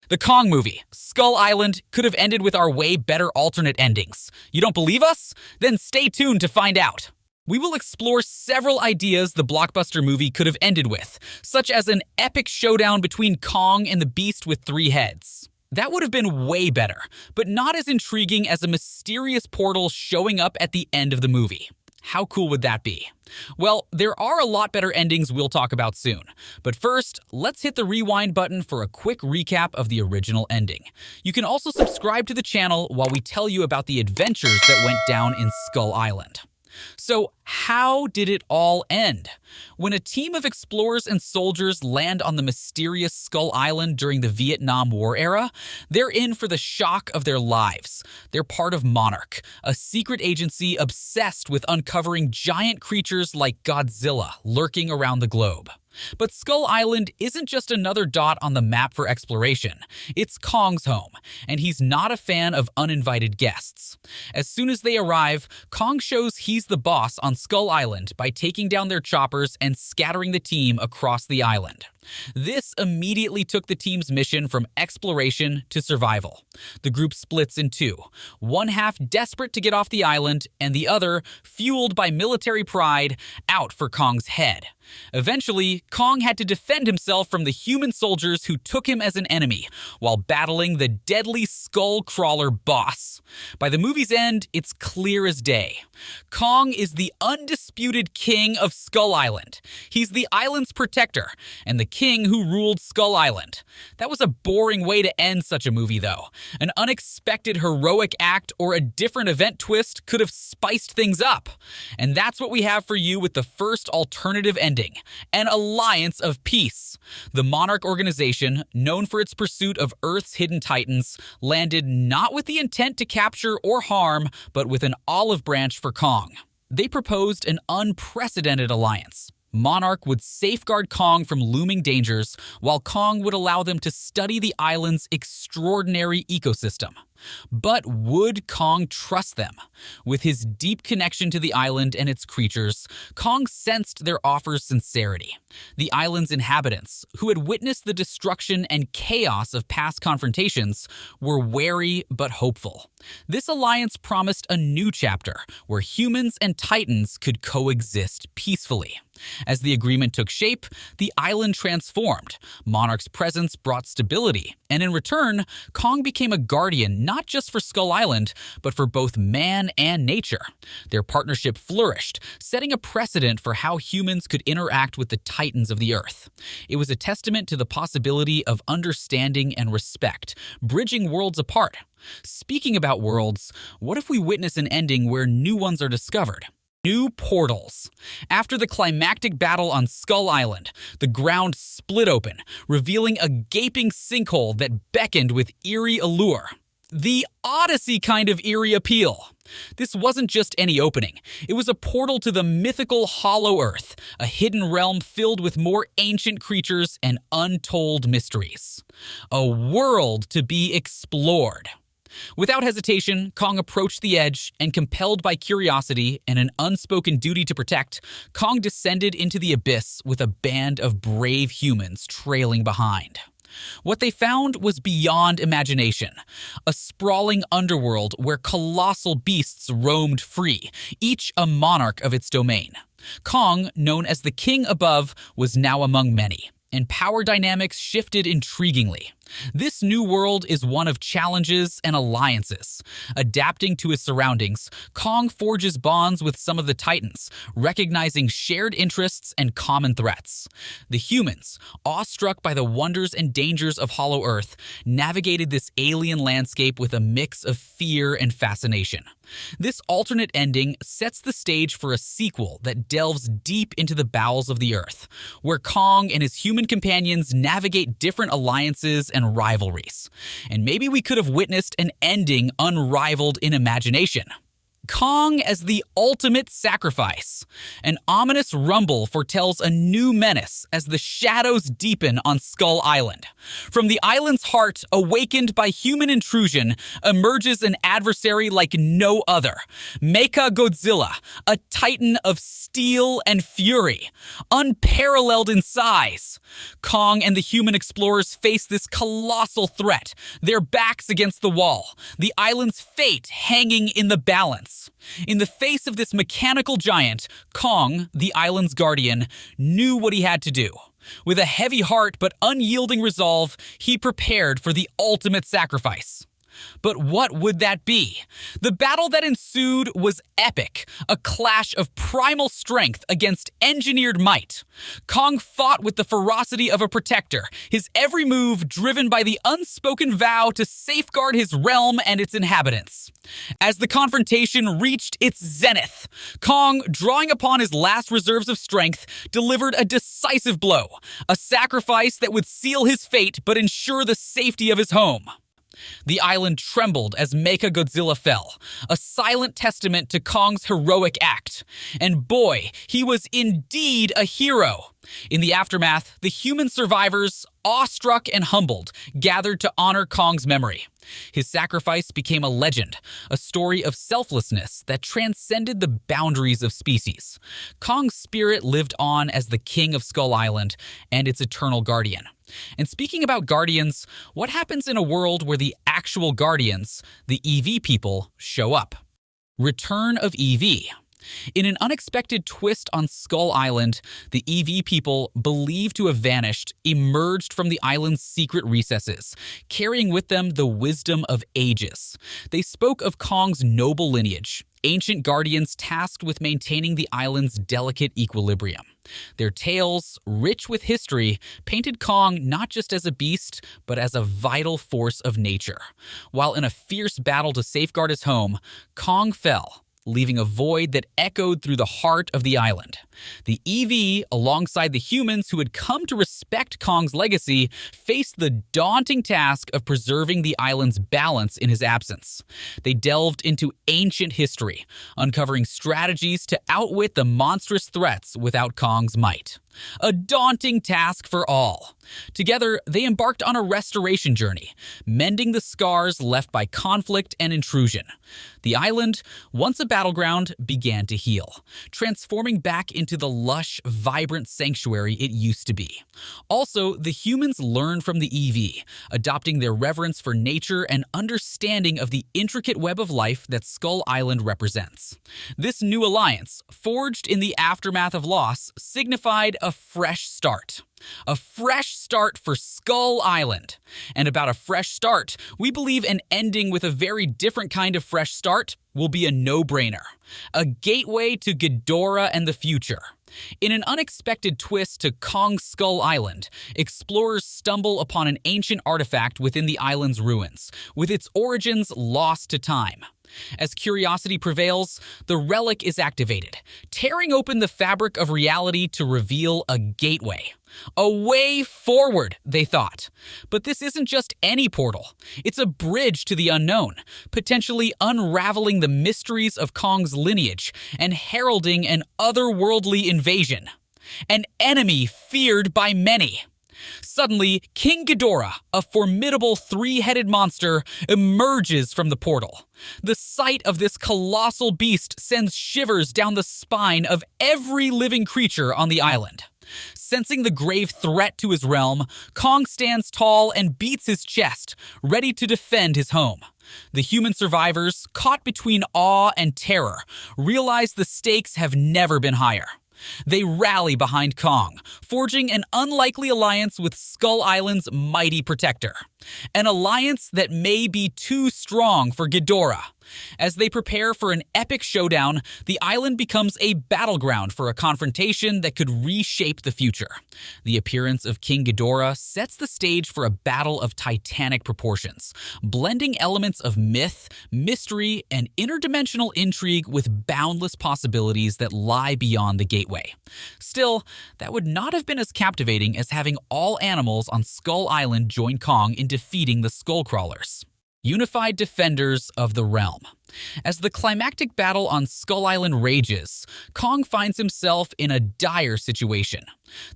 The Kong movie, Skull Island, could have ended with our way better alternate endings. You don't believe us? Then stay tuned to find out. We will explore several ideas the blockbuster movie could have ended with, such as an epic showdown between Kong and the beast with 3 heads. That would have been way better, but not as intriguing as a mysterious portal showing up at the end of the movie. How cool would that be? Well, there are a lot better endings we'll talk about soon. But first, let's hit the rewind button for a quick recap of the original ending. You can also subscribe to the channel while we tell you about the adventures that went down in Skull Island. So, how did it all end? When a team of explorers and soldiers land on the mysterious Skull Island during the Vietnam War era, they're in for the shock of their lives. They're part of Monarch, a secret agency obsessed with uncovering giant creatures like Godzilla lurking around the globe. But Skull Island isn't just another dot on the map for exploration. It's Kong's home, and he's not a fan of uninvited guests. As soon as they arrive, Kong shows he's the boss on Skull Island by taking down their choppers and scattering the team across the island. This immediately took the team's mission from exploration to survival. The group splits in two, one half desperate to get off the island, and the other, fueled by military pride, out for Kong's head. Eventually, Kong had to defend himself from the human soldiers who took him as an enemy, while battling the deadly skull crawler boss. By the movie's end, it's clear as day. Kong is the undisputed king of Skull Island. He's the island's protector, and the king who ruled Skull Island. That was a boring way to end such a movie, though. An unexpected heroic act or a different event twist could have spiced things up. And that's what we have for you with the first alternative ending, an alliance of peace. The Monarch organization, known for its pursuit of Earth's hidden titans, landed not with the intent to capture or harm, but with an olive branch for Kong. They proposed an unprecedented alliance. Monarch would safeguard Kong from looming dangers, while Kong would allow them to study the island's extraordinary ecosystem. But would Kong trust them? With his deep connection to the island and its creatures, Kong sensed their offer's sincerity. The island's inhabitants, who had witnessed the destruction and chaos of past confrontations, were wary but hopeful. This alliance promised a new chapter where humans and titans could coexist peacefully. As the agreement took shape, the island transformed. Monarch's presence brought stability, and in return, Kong became a guardian not just for Skull Island, but for both man and nature. Their partnership flourished, setting a precedent for how humans could interact with the titans of the earth. It was a testament to the possibility of understanding and respect, bridging worlds apart. Speaking about worlds, what if we witness an ending where new ones are discovered? New portals. After the climactic battle on Skull Island, the ground split open, revealing a gaping sinkhole that beckoned with eerie allure. The Odyssey kind of eerie appeal. This wasn't just any opening. It was a portal to the mythical Hollow Earth, a hidden realm filled with more ancient creatures and untold mysteries. A world to be explored. Without hesitation, Kong approached the edge, and compelled by curiosity and an unspoken duty to protect, Kong descended into the abyss with a band of brave humans trailing behind. What they found was beyond imagination, a sprawling underworld where colossal beasts roamed free, each a monarch of its domain. Kong, known as the king above, was now among many, and power dynamics shifted intriguingly. This new world is one of challenges and alliances. Adapting to his surroundings, Kong forges bonds with some of the titans, recognizing shared interests and common threats. The humans, awestruck by the wonders and dangers of Hollow Earth, navigated this alien landscape with a mix of fear and fascination. This alternate ending sets the stage for a sequel that delves deep into the bowels of the Earth, where Kong and his human companions navigate different alliances and rivalries. And maybe we could have witnessed an ending unrivaled in imagination. Kong as the ultimate sacrifice. An ominous rumble foretells a new menace as the shadows deepen on Skull Island. From the island's heart, awakened by human intrusion, emerges an adversary like no other. Mecha Godzilla, a titan of steel and fury, unparalleled in size. Kong and the human explorers face this colossal threat, their backs against the wall, the island's fate hanging in the balance. In the face of this mechanical giant, Kong, the island's guardian, knew what he had to do. With a heavy heart but unyielding resolve, he prepared for the ultimate sacrifice. But what would that be? The battle that ensued was epic, a clash of primal strength against engineered might. Kong fought with the ferocity of a protector, his every move driven by the unspoken vow to safeguard his realm and its inhabitants. As the confrontation reached its zenith, Kong, drawing upon his last reserves of strength, delivered a decisive blow, a sacrifice that would seal his fate but ensure the safety of his home. The island trembled as Mecha Godzilla fell, a silent testament to Kong's heroic act. And boy, he was indeed a hero. In the aftermath, the human survivors, awestruck and humbled, gathered to honor Kong's memory. His sacrifice became a legend, a story of selflessness that transcended the boundaries of species. Kong's spirit lived on as the king of Skull Island and its eternal guardian. And speaking about guardians, what happens in a world where the actual guardians, the EV people, show up? Return of EV. In an unexpected twist on Skull Island, the EV people, believed to have vanished, emerged from the island's secret recesses, carrying with them the wisdom of ages. They spoke of Kong's noble lineage, ancient guardians tasked with maintaining the island's delicate equilibrium. Their tales, rich with history, painted Kong not just as a beast, but as a vital force of nature. While in a fierce battle to safeguard his home, Kong fell, leaving a void that echoed through the heart of the island. The EV, alongside the humans who had come to respect Kong's legacy, faced the daunting task of preserving the island's balance in his absence. They delved into ancient history, uncovering strategies to outwit the monstrous threats without Kong's might. A daunting task for all. Together, they embarked on a restoration journey, mending the scars left by conflict and intrusion. The island, once a battleground, began to heal, transforming back into the lush, vibrant sanctuary it used to be. Also, the humans learned from the EV, adopting their reverence for nature and understanding of the intricate web of life that Skull Island represents. This new alliance, forged in the aftermath of loss, signified a fresh start. A fresh start for Skull Island. And about a fresh start, we believe an ending with a very different kind of fresh start will be a no-brainer. A gateway to Ghidorah and the future. In an unexpected twist to Kong's Skull Island, explorers stumble upon an ancient artifact within the island's ruins, with its origins lost to time. As curiosity prevails, the relic is activated, tearing open the fabric of reality to reveal a gateway. A way forward, they thought. But this isn't just any portal. It's a bridge to the unknown, potentially unraveling the mysteries of Kong's lineage and heralding an otherworldly invasion. An enemy feared by many. Suddenly, King Ghidorah, a formidable three-headed monster, emerges from the portal. The sight of this colossal beast sends shivers down the spine of every living creature on the island. Sensing the grave threat to his realm, Kong stands tall and beats his chest, ready to defend his home. The human survivors, caught between awe and terror, realize the stakes have never been higher. They rally behind Kong, forging an unlikely alliance with Skull Island's mighty protector. An alliance that may be too strong for Ghidorah. As they prepare for an epic showdown, the island becomes a battleground for a confrontation that could reshape the future. The appearance of King Ghidorah sets the stage for a battle of titanic proportions, blending elements of myth, mystery, and interdimensional intrigue with boundless possibilities that lie beyond the gateway. Still, that would not have been as captivating as having all animals on Skull Island join Kong in defeating the Skullcrawlers. Unified defenders of the realm. As the climactic battle on Skull Island rages, Kong finds himself in a dire situation.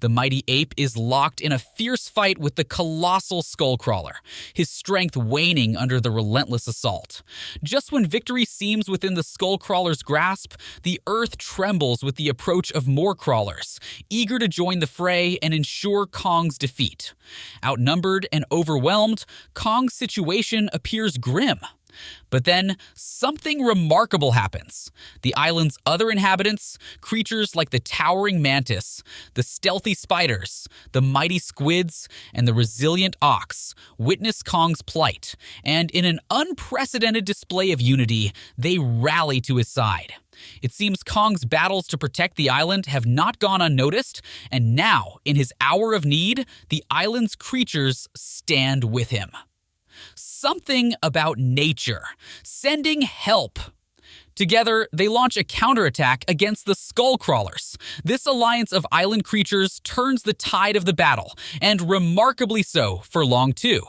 The mighty ape is locked in a fierce fight with the colossal Skullcrawler, his strength waning under the relentless assault. Just when victory seems within the Skullcrawler's grasp, the earth trembles with the approach of more crawlers, eager to join the fray and ensure Kong's defeat. Outnumbered and overwhelmed, Kong's situation appears grim. But then, something remarkable happens. The island's other inhabitants, creatures like the towering mantis, the stealthy spiders, the mighty squids, and the resilient ox, witness Kong's plight, and in an unprecedented display of unity, they rally to his side. It seems Kong's battles to protect the island have not gone unnoticed, and now, in his hour of need, the island's creatures stand with him. Something about nature, sending help. Together, they launch a counterattack against the Skullcrawlers. This alliance of island creatures turns the tide of the battle, and remarkably so for long too.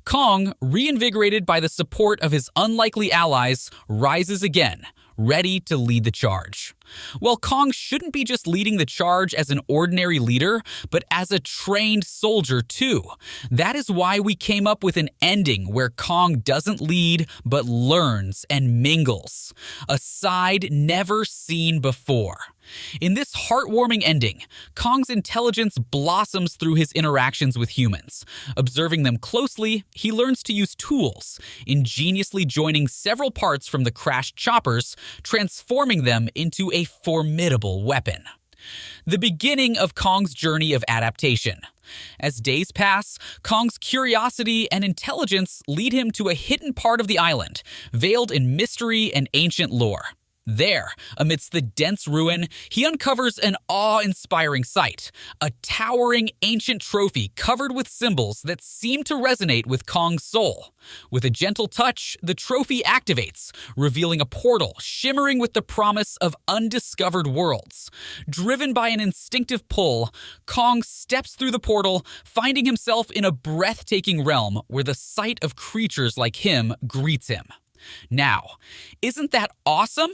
Kong, reinvigorated by the support of his unlikely allies, rises again, ready to lead the charge. Well, Kong shouldn't be just leading the charge as an ordinary leader, but as a trained soldier too. That is why we came up with an ending where Kong doesn't lead, but learns and mingles. A side never seen before. In this heartwarming ending, Kong's intelligence blossoms through his interactions with humans. Observing them closely, he learns to use tools, ingeniously joining several parts from the crashed choppers, transforming them into a formidable weapon. The beginning of Kong's journey of adaptation. As days pass, Kong's curiosity and intelligence lead him to a hidden part of the island, veiled in mystery and ancient lore. There, amidst the dense ruin, he uncovers an awe-inspiring sight, a towering ancient trophy covered with symbols that seem to resonate with Kong's soul. With a gentle touch, the trophy activates, revealing a portal shimmering with the promise of undiscovered worlds. Driven by an instinctive pull, Kong steps through the portal, finding himself in a breathtaking realm where the sight of creatures like him greets him. Now, isn't that awesome?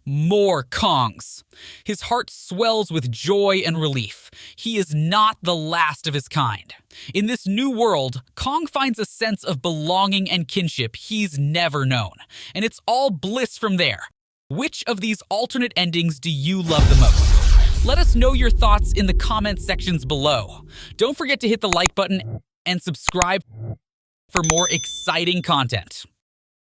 More Kongs. His heart swells with joy and relief. He is not the last of his kind. In this new world, Kong finds a sense of belonging and kinship he's never known. And it's all bliss from there. Which of these alternate endings do you love the most? Let us know your thoughts in the comment sections below. Don't forget to hit the like button and subscribe for more exciting content.